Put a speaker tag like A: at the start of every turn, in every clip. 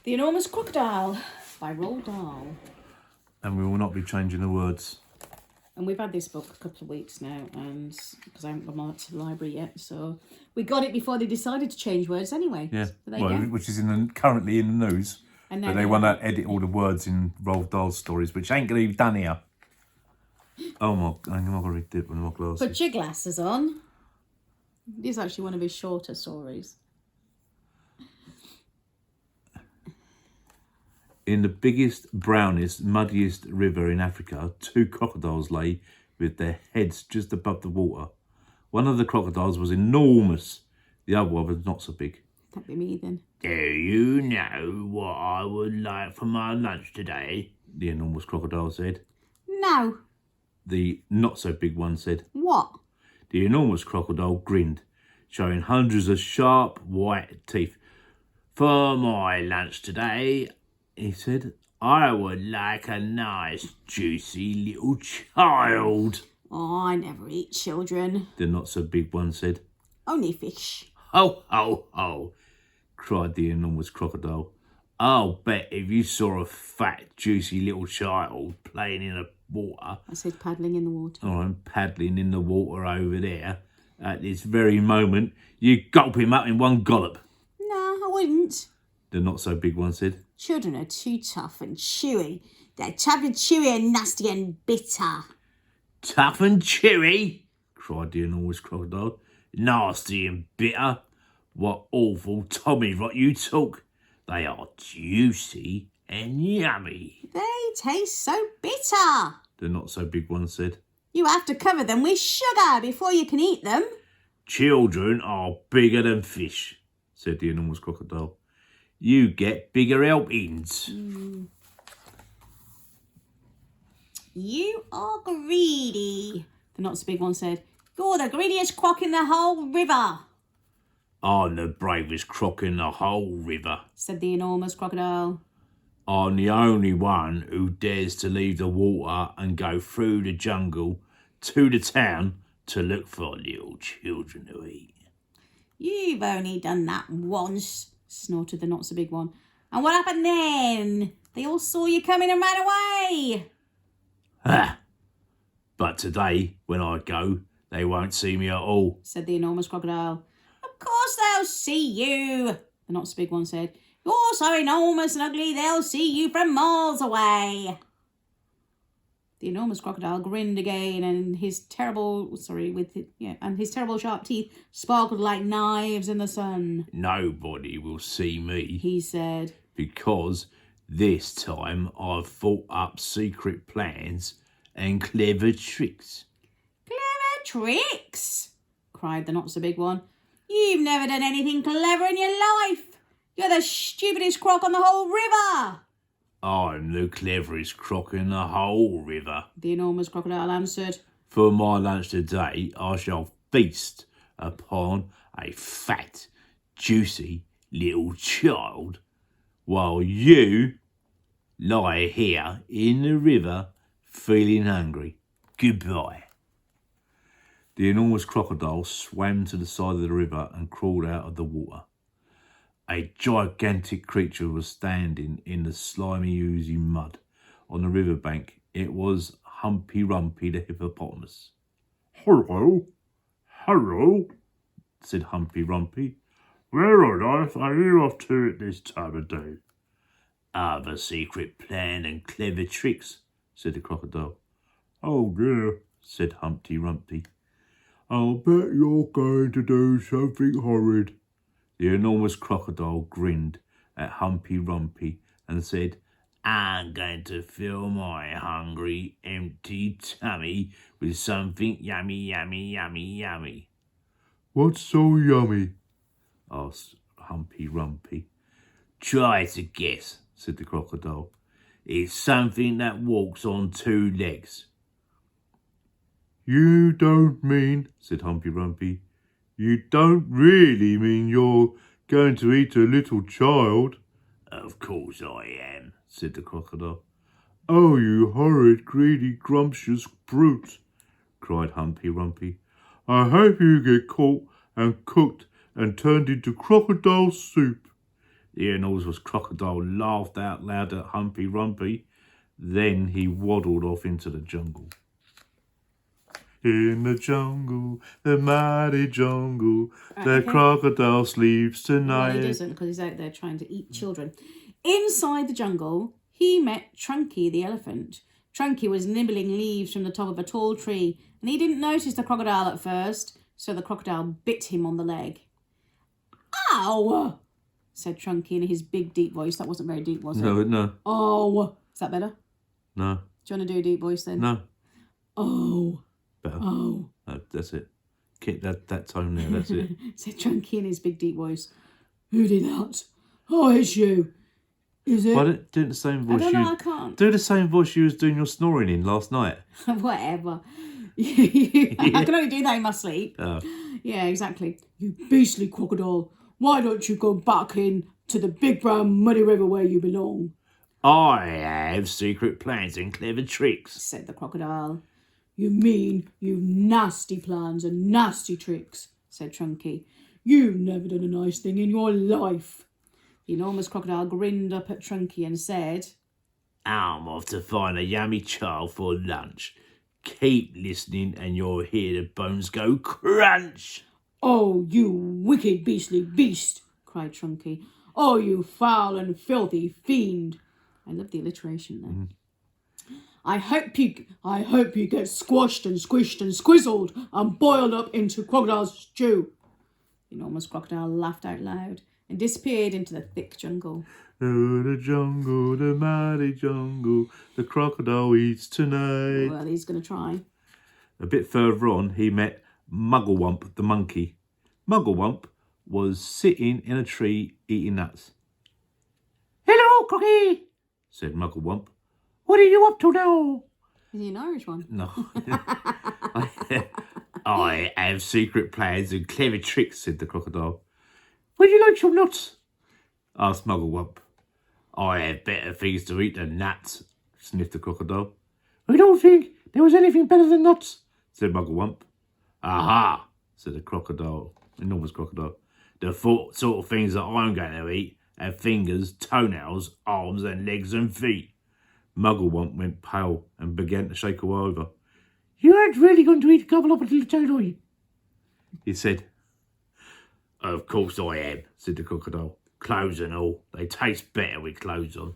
A: The Enormous Crocodile by Roald Dahl.
B: And we will not be changing the words.
A: And we've had this book a couple of weeks now, and because I haven't gone out to the library yet, so we got it before they decided to change words anyway.
B: Yeah,
A: So there you go.
B: which is currently in the news.
A: And
B: But they want to edit all the words in Roald Dahl stories, which ain't going to be done here. Oh my, I'm not going to read it with my glasses.
A: Put your glasses on. It is actually one of his shorter stories.
B: In the biggest, brownest, muddiest river in Africa, two crocodiles lay with their heads just above the water. One of the crocodiles was enormous. The other one was not so big.
A: That'd be me then.
B: Do you know what I would like for my lunch today? The enormous crocodile said.
A: No.
B: The not so big one said.
A: What?
B: The enormous crocodile grinned, showing hundreds of sharp white teeth. For my lunch today, he said, I would like a nice, juicy little child.
A: Oh, I never eat children.
B: The not so big one said.
A: Only fish.
B: Ho, ho, ho, cried the enormous crocodile. I'll bet if you saw a fat, juicy little child playing in the water.
A: I said paddling in the water.
B: Or I'm paddling in the water over there at this very moment, you'd gulp him up in one gollop.
A: No, I wouldn't.
B: The not so big one said.
A: Children are too tough and chewy. They're tough and chewy and nasty and bitter.
B: Tough and chewy, cried the enormous crocodile. Nasty and bitter. What awful tommy rot you talk. They are juicy and yummy.
A: They taste so bitter.
B: The not so big one said.
A: You have to cover them with sugar before you can eat them.
B: Children are bigger than fish, said the enormous crocodile. You get bigger helpings.
A: You are greedy, the not so big one said. You're the greediest croc in the whole river,
B: I'm the bravest croc in the whole river.
A: said the enormous crocodile.
B: I'm the only one who dares to leave the water and go through the jungle to the town to look for little children to eat.
A: You've only done that once, snorted the not so big one. And what happened then? They all saw you coming and ran away.
B: Ha! But today, when I go, they won't see me at all,
A: said the enormous crocodile. Of course they'll see you, the not so big one said. You're so enormous and ugly they'll see you from miles away. The enormous crocodile grinned again, and his terrible sharp teeth sparkled like knives in the sun.
B: Nobody will see me,
A: he said,
B: because this time I've thought up secret plans and clever tricks.
A: Clever tricks? Cried the not so big one. You've never done anything clever in your life. You're the stupidest croc on the whole river.
B: I'm the cleverest croc in the whole river,
A: the enormous crocodile answered.
B: For my lunch today, I shall feast upon a fat, juicy little child, while you lie here in the river feeling hungry. Goodbye. The enormous crocodile swam to the side of the river and crawled out of the water. A gigantic creature was standing in the slimy, oozy mud on the riverbank. It was Humpy Rumpy the hippopotamus. Hello, hello, said Humpy Rumpy. Where on earth are you off to at this time of day? I've a secret plan and clever tricks, said the crocodile. Oh dear, said Humpty Rumpy. I'll bet you're going to do something horrid. The enormous crocodile grinned at Humpy Rumpy and said, I'm going to fill my hungry, empty tummy with something yummy, yummy, yummy, yummy. What's so yummy? Asked Humpy Rumpy. Try to guess, said the crocodile. It's something that walks on two legs. You don't mean, said Humpy Rumpy, you don't really mean you're going to eat a little child? Of course I am, said the crocodile. Oh, you horrid, greedy, grumptious brute, cried Humpy Rumpy. I hope you get caught and cooked and turned into crocodile soup. The enormous crocodile laughed out loud at Humpy Rumpy. Then he waddled off into the jungle. In the jungle, the mighty jungle, the crocodile sleeps
A: Well,
B: tonight.
A: he doesn't, because he's out there trying to eat children. Inside the jungle, he met Trunky the elephant. Trunky was nibbling leaves from the top of a tall tree, and he didn't notice the crocodile at first, so the crocodile bit him on the leg. Ow! Said Trunky in his big, deep voice. That wasn't very deep, was it?
B: No.
A: Oh! Is that better?
B: No.
A: Do you want to do a deep voice then?
B: No.
A: Oh!
B: Better.
A: Oh!
B: No, that's it. Keep that tone there, that's it.
A: Said Trunky in his big, deep voice. Who did that? Oh, it's you. Is it?
B: Why don't do the same voice?
A: I don't know, I can't.
B: Do the same voice you was doing your snoring in last night.
A: Whatever. I can only do that in my sleep.
B: Oh.
A: Yeah, exactly. You beastly crocodile. Why don't you go back in to the big brown muddy river where you belong?
B: I have secret plans and clever tricks,
A: Said the crocodile. You mean you nasty plans and nasty tricks, said Trunky. You've never done a nice thing in your life. The enormous crocodile grinned up at Trunky and said,
B: I'm off to find a yummy child for lunch. Keep listening and you'll hear the bones go crunch.
A: Oh, you wicked beastly beast, cried Trunky. Oh, you foul and filthy fiend. I love the alliteration there. I hope you get squashed and squished and squizzled and boiled up into crocodile stew. The enormous crocodile laughed out loud and disappeared into the thick jungle.
B: Oh, the jungle, the mighty jungle, the crocodile eats tonight.
A: Well, he's going to try.
B: A bit further on, he met Mugglewump the monkey. Mugglewump was sitting in a tree eating nuts. Hello, Crocky, said Mugglewump. What are you up to now?
A: Is he an Irish one?
B: No. I have secret plans and clever tricks, said the crocodile. Would you like some nuts? Asked Mugglewump. I have better things to eat than nuts, sniffed the crocodile. I don't think there was anything better than nuts, said Mugglewump. Aha, said the crocodile, enormous crocodile. The sort of things that I'm going to eat have fingers, toenails, arms and legs and feet. Mugglewump went pale and began to shake all over. You aren't really going to eat a couple up a little child, are you? He said. Of course I am, said the crocodile. Clothes and all. They taste better with clothes on.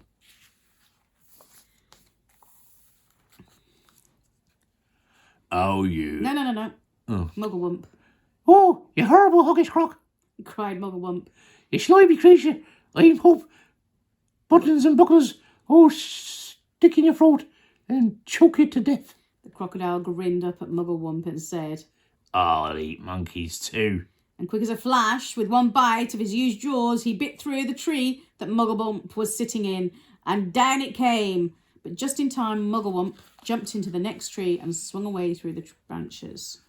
B: Oh, you.
A: No.
B: Oh.
A: Mugglewump,
B: Oh, you horrible hoggish croc.
A: cried Mugglewump.
B: You slimy creature. I hope buttons and buckles all stick in your throat and choke you to death.
A: The crocodile grinned up at Mugglewump and said,
B: I'll eat monkeys too.
A: and quick as a flash, with one bite of his huge jaws, he bit through the tree that Mugglewump was sitting in, and down it came. But just in time, Mugglewump jumped into the next tree and swung away through the branches.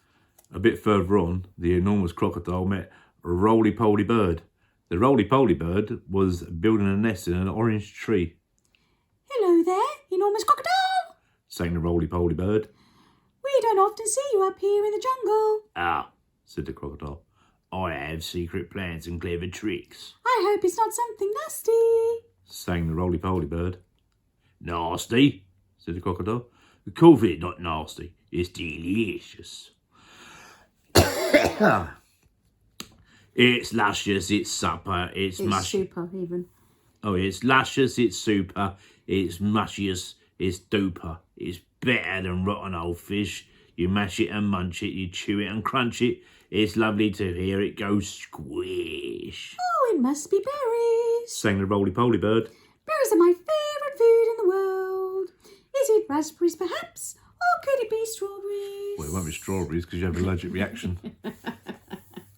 B: A bit further on, the enormous crocodile met a roly-poly bird. The roly-poly bird was building a nest in an orange tree.
A: Hello there, enormous crocodile,
B: Sang the roly-poly bird.
A: we don't often see you up here in the jungle.
B: Ah, said the crocodile. I have secret plans and clever tricks.
A: I hope it's not something nasty.
B: Sang the roly-poly bird. Nasty, said the crocodile. Of course it's not nasty. It's delicious. It's luscious, it's supper, it's mushy.
A: Super, even.
B: Oh, it's luscious, it's super, it's mushious, it's duper. It's better than rotten old fish. You mash it and munch it, you chew it and crunch it. It's lovely to hear it go squish.
A: Oh, it must be berries.
B: Sang the roly-poly bird.
A: Berries are my favourite food in the world. Is it raspberries, perhaps? Or could it be strawberries?
B: Well, it won't be strawberries because you have an allergic reaction.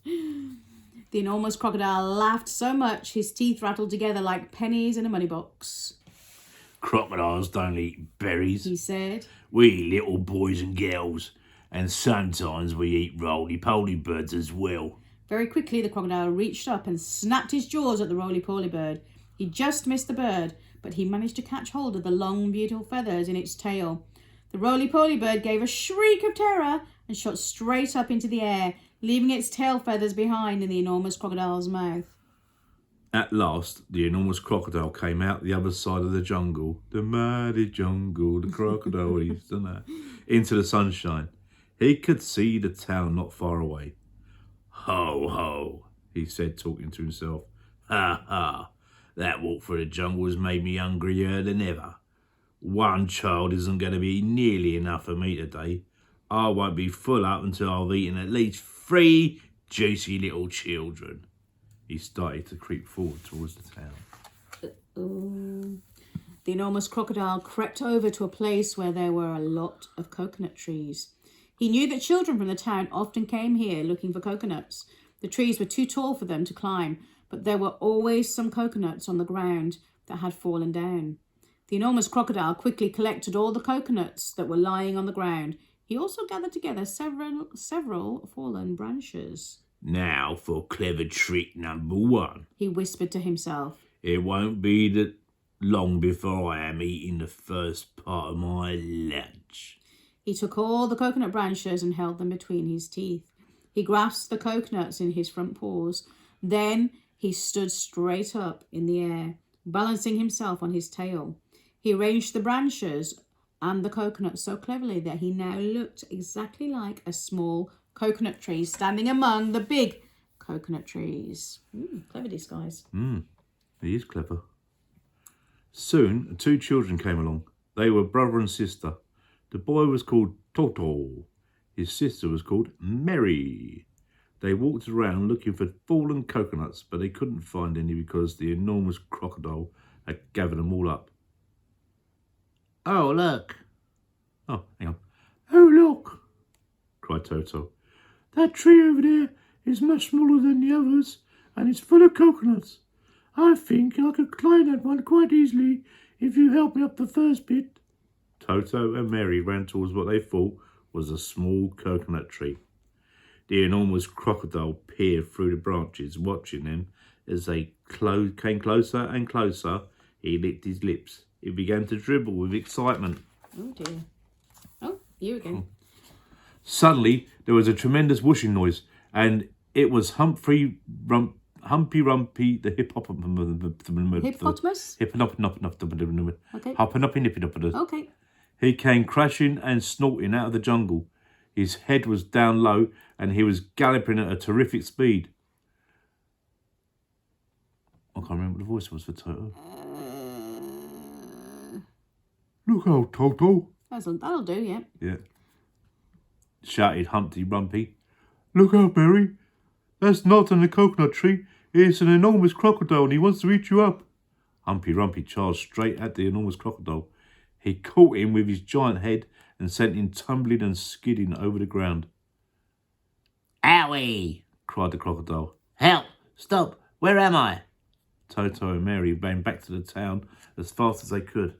A: The enormous crocodile laughed so much his teeth rattled together like pennies in a money box.
B: Crocodiles don't eat berries.
A: He said.
B: We eat little boys and girls. And sometimes we eat roly-poly birds as well.
A: Very quickly, the crocodile reached up and snapped his jaws at the roly-poly bird. He just missed the bird, but he managed to catch hold of the long, beautiful feathers in its tail. The roly-poly bird gave a shriek of terror and shot straight up into the air, leaving its tail feathers behind in the enormous crocodile's mouth.
B: At last, the enormous crocodile came out the other side of the jungle. The mighty jungle, the crocodile used to know. Into the sunshine. He could see the town not far away. Ho, ho, he said, talking to himself. Ha, ha, that walk through the jungle has made me hungrier than ever. One child isn't going to be nearly enough for me today. I won't be full up until I've eaten at least 3 juicy little children. He started to creep forward towards the town.
A: The enormous crocodile crept over to a place where there were a lot of coconut trees. He knew that children from the town often came here looking for coconuts. The trees were too tall for them to climb, but there were always some coconuts on the ground that had fallen down. The enormous crocodile quickly collected all the coconuts that were lying on the ground. He also gathered together several fallen branches.
B: Now for clever trick number 1,
A: he whispered to himself.
B: It won't be that long before I am eating the first part of my lunch.
A: He took all the coconut branches and held them between his teeth. He grasped the coconuts in his front paws. Then he stood straight up in the air, balancing himself on his tail. He arranged the branches and the coconuts so cleverly that he now looked exactly like a small coconut tree standing among the big coconut trees. Clever disguise.
B: He is clever. Soon, 2 children came along. They were brother and sister. The boy was called Toto. His sister was called Mary. They walked around looking for fallen coconuts, but they couldn't find any because the enormous crocodile had gathered them all up. Oh, look. Oh, hang on. Oh, look, cried Toto. That tree over there is much smaller than the others, and it's full of coconuts. I think I could climb that one quite easily if you help me up the first bit. Toto and Mary ran towards what they thought was a small coconut tree. The enormous crocodile peered through the branches, watching them as they came closer and closer. He licked his lips. He began to dribble with excitement.
A: Oh, dear. Oh, you again.
B: Suddenly, there was a tremendous whooshing noise, and it was Humpy Rumpy the
A: Hippopotamus?
B: Hippopotamus.
A: Okay.
B: He came crashing and snorting out of the jungle. His head was down low, and he was galloping at a terrific speed. I can't remember what the voice was for Toto. Look out, Toto.
A: That'll do, yeah.
B: Yeah. Shouted Humpty Rumpy. Look out, Mary. That's not a coconut tree. It's an enormous crocodile and he wants to eat you up. Humpty Rumpy charged straight at the enormous crocodile. He caught him with his giant head and sent him tumbling and skidding over the ground. Owie! Cried the crocodile. Help! Stop! Where am I? Toto and Mary ran back to the town as fast as they could.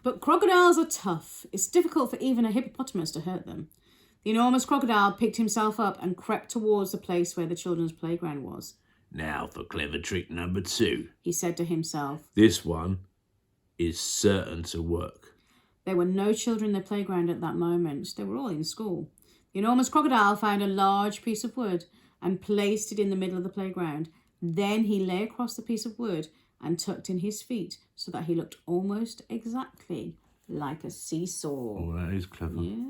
A: But crocodiles are tough. It's difficult for even a hippopotamus to hurt them. The enormous crocodile picked himself up and crept towards the place where the children's playground was.
B: Now for clever trick number 2,
A: he said to himself.
B: This one is certain to work.
A: There were no children in the playground at that moment. They were all in school. The enormous crocodile found a large piece of wood and placed it in the middle of the playground. Then he lay across the piece of wood and tucked in his feet so that he looked almost exactly like a seesaw.
B: Oh, that is clever.
A: Yeah.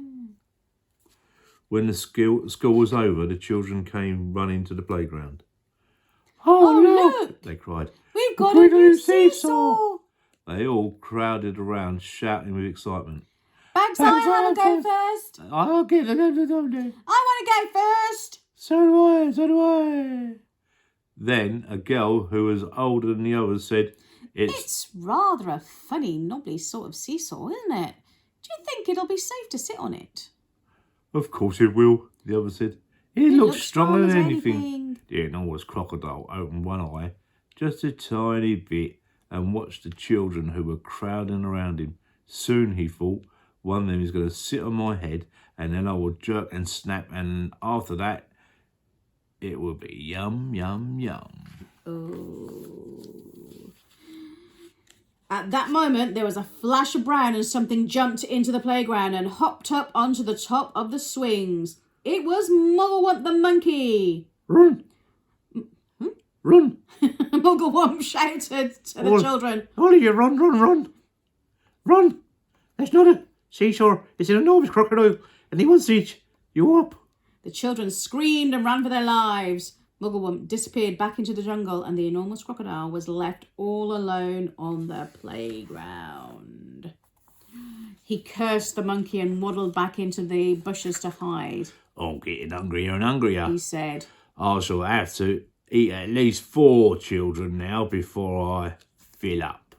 B: When the school was over, the children came running to the playground.
A: Oh, look!
B: They cried.
A: We've got a new seesaw!
B: They all crowded around, shouting with excitement.
A: Bags, I want to go first!
B: I want
A: to go first!
B: So do I. Then a girl who was older than the others said, It's
A: rather a funny, knobbly sort of seesaw, isn't it? Do you think it'll be safe to sit on it?
B: Of course it will, the other said. It looks stronger than anything. The enormous crocodile opened one eye, just a tiny bit, and watched the children who were crowding around him. Soon, he thought, one of them is going to sit on my head, and then I will jerk and snap, and after that, it will be yum, yum, yum.
A: Oh. At that moment, there was a flash of brown and something jumped into the playground and hopped up onto the top of the swings. It was Mugglewump the monkey.
B: Run! Run!
A: Mugglewump shouted to the children.
B: All of you, run, run, run! Run! That's not a seashore. It's an enormous crocodile, and he wants to eat you up.
A: The children screamed and ran for their lives. Mugglewump disappeared back into the jungle, and the enormous crocodile was left all alone on the playground. He cursed the monkey and waddled back into the bushes to hide.
B: I'm getting hungrier and hungrier.
A: He said,
B: I shall have to eat at least 4 children now before I fill up.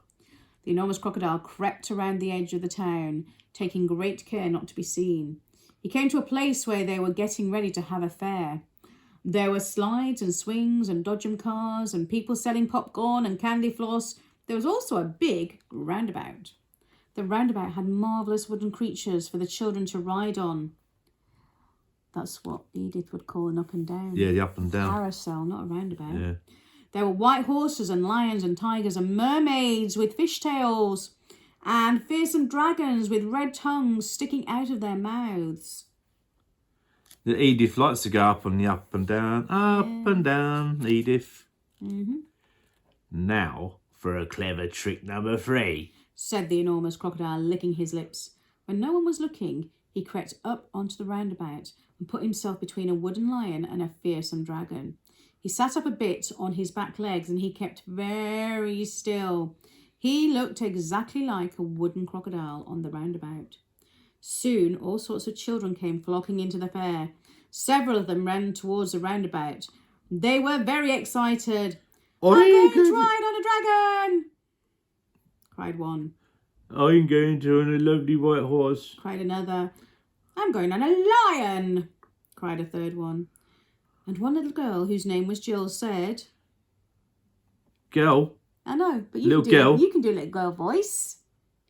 A: The enormous crocodile crept around the edge of the town, taking great care not to be seen. He came to a place where they were getting ready to have a fair. There were slides and swings and dodgem cars and people selling popcorn and candy floss. There was also a big roundabout. The roundabout had marvellous wooden creatures for the children to ride on. That's what Edith would call an up and down.
B: Yeah, the up and down.
A: Carousel, not a roundabout.
B: Yeah.
A: There were white horses and lions and tigers and mermaids with fishtails and fearsome dragons with red tongues sticking out of their mouths.
B: The Edith likes to go up on the up and down, and down, Edith.
A: Mm-hmm.
B: Now for a clever trick number 3,
A: said the enormous crocodile, licking his lips. When no one was looking, he crept up onto the roundabout and put himself between a wooden lion and a fearsome dragon. He sat up a bit on his back legs and he kept very still. He looked exactly like a wooden crocodile on the roundabout. Soon all sorts of children came flocking into the fair. Several of them ran towards the roundabout. They were very excited. I'm going to ride on a dragon, cried one.
B: I'm going to on a lovely white horse,
A: cried another. I'm going on a lion, cried a third one. And one little girl, whose name was Jill, said,
B: Girl?
A: I know, but
B: you
A: can do a little girl voice.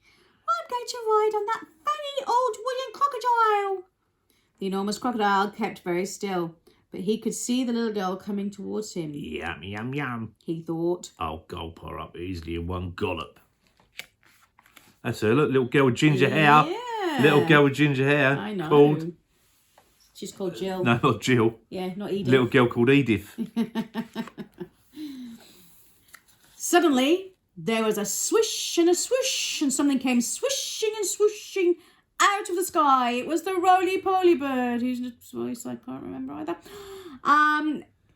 A: I'm going to ride on that funny old wooden crocodile. The enormous crocodile kept very still, but he could see the little girl coming towards him.
B: Yum, yum, yum,
A: he thought.
B: I'll gulp her up easily in one gollop. That's her, look, little girl with ginger hair.
A: Yeah.
B: Little girl with ginger hair.
A: I know.
B: Called...
A: She's called Jill.
B: No, not Jill.
A: Yeah, not Edith.
B: Little girl called Edith.
A: Suddenly, there was a swish and a swoosh, and something came swishing and swooshing out of the sky. It was the roly-poly bird, whose voice I can't remember either.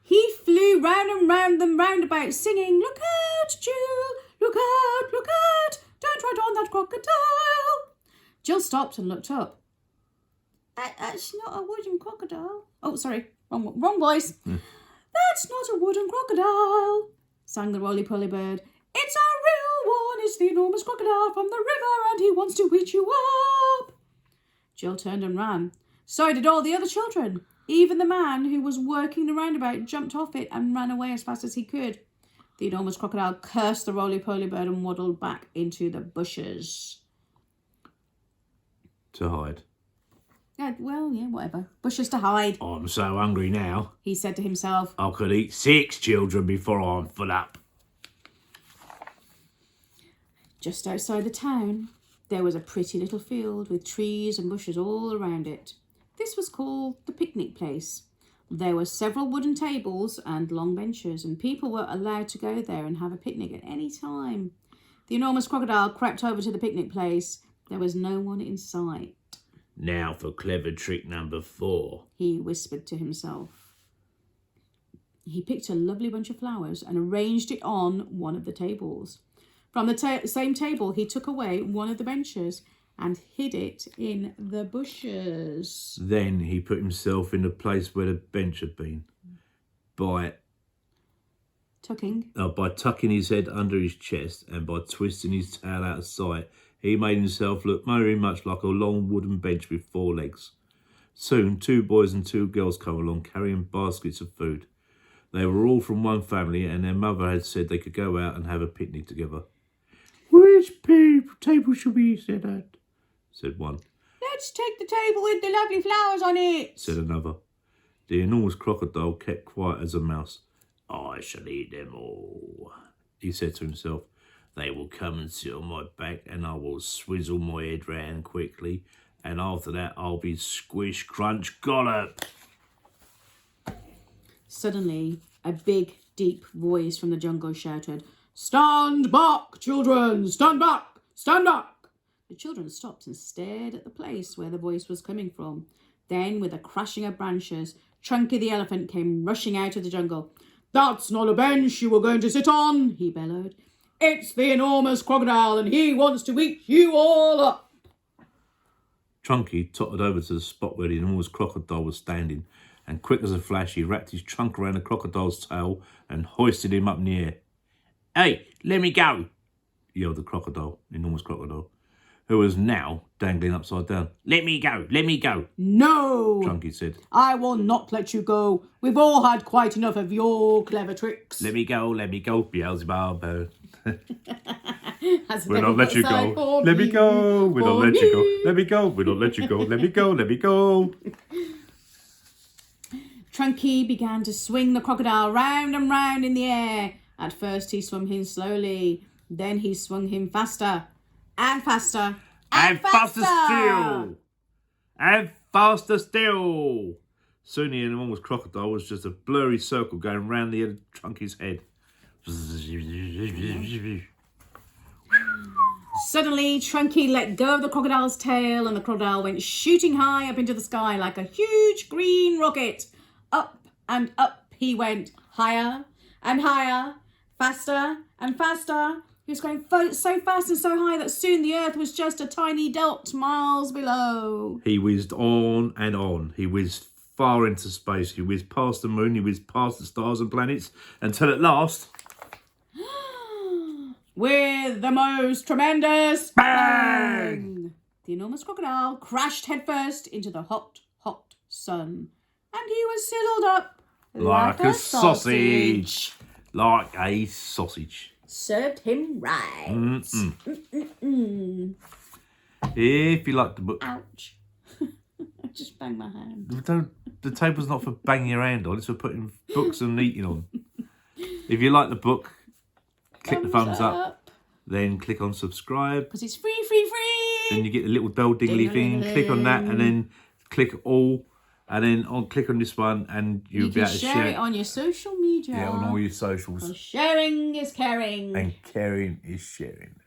A: He flew round and round the roundabout, singing, "Look out, Jill! Look out, look out! Don't ride on that crocodile!" Jill stopped and looked up. That's not a wooden crocodile. Oh, sorry, wrong voice. That's not a wooden crocodile, sang the roly-poly bird. It's a real one. It's the enormous crocodile from the river, and he wants to eat you up. Jill turned and ran. So did all the other children. Even the man who was working the roundabout jumped off it and ran away as fast as he could. The enormous crocodile cursed the roly-poly bird and waddled back into the bushes.
B: To hide.
A: Yeah, whatever. Bushes to hide.
B: I'm so hungry now,
A: he said to himself.
B: I could eat 6 children before I'm full up.
A: Just outside the town, there was a pretty little field with trees and bushes all around it. This was called the picnic place. There were several wooden tables and long benches, and people were allowed to go there and have a picnic at any time. The enormous crocodile crept over to the picnic place. There was no one in sight.
B: Now for clever trick number 4,
A: he whispered to himself. He picked a lovely bunch of flowers and arranged it on one of the tables. From the same table, he took away one of the benches and hid it in the bushes.
B: Then he put himself in the place where the bench had been. By tucking his head under his chest and by twisting his tail out of sight, he made himself look very much like a long wooden bench with 4 legs. Soon, 2 boys and 2 girls came along carrying baskets of food. They were all from one family, and their mother had said they could go out and have a picnic together. Which table should we sit at? Said one.
A: Let's take the table with the lovely flowers on it,
B: said another. The enormous crocodile kept quiet as a mouse. I shall eat them all, he said to himself. They will come and sit on my back, and I will swizzle my head round quickly, and after that I'll be squish, crunch, gollop.
A: Suddenly, a big deep voice from the jungle shouted, "Stand back, children! Stand back! Stand back!" The children stopped and stared at the place where the voice was coming from. Then, with a crashing of branches, Chunky the elephant came rushing out of the jungle. "That's not a bench you were going to sit on," he bellowed. "It's the enormous crocodile, and he wants to eat you all up."
B: Chunky tottered over to the spot where the enormous crocodile was standing, and quick as a flash, he wrapped his trunk around the crocodile's tail and hoisted him up in the air. "Hey, let me go!" yelled the crocodile, enormous crocodile, who was now dangling upside down. "Let me go! Let me go!"
A: "No!"
B: Chunky said.
A: "I will not let you go. We've all had quite enough of your clever tricks."
B: Let me go, Beelzebub.
A: Has
B: We'll
A: never
B: not let
A: got
B: you
A: side
B: go.
A: for
B: Let me go. We'll not
A: for
B: let you go.
A: me.
B: Let me go. We'll not let you go. Let me go. Let me go.
A: Chunky began to swing the crocodile round and round in the air. At first he swung him slowly. Then he swung him faster and faster
B: And faster still. And faster still. Soon the enormous crocodile was just a blurry circle going round the end of Chunky's head.
A: Suddenly, Chunky let go of the crocodile's tail and the crocodile went shooting high up into the sky like a huge green rocket. Up and up he went, higher and higher, faster and faster. He was going so fast and so high that soon the earth was just a tiny dot miles below.
B: He whizzed on and on. He whizzed far into space. He whizzed past the moon. He whizzed past the stars and planets until at last...
A: With the most tremendous bang! The enormous crocodile crashed headfirst into the hot, hot sun. And he was sizzled up
B: like a sausage. Like a sausage.
A: Served him right.
B: If you like the book...
A: Ouch. I just banged my hand.
B: The table's not for banging your hand on. It's for putting books and eating on. If you like the book... click the thumbs up, then click on subscribe.
A: Because it's free.
B: Then you get the little bell dingly thing. Click on that and then click all. And then click on this one and you'll be able to share
A: it on your social media.
B: Yeah, on all your socials.
A: Sharing is caring.
B: And caring is sharing.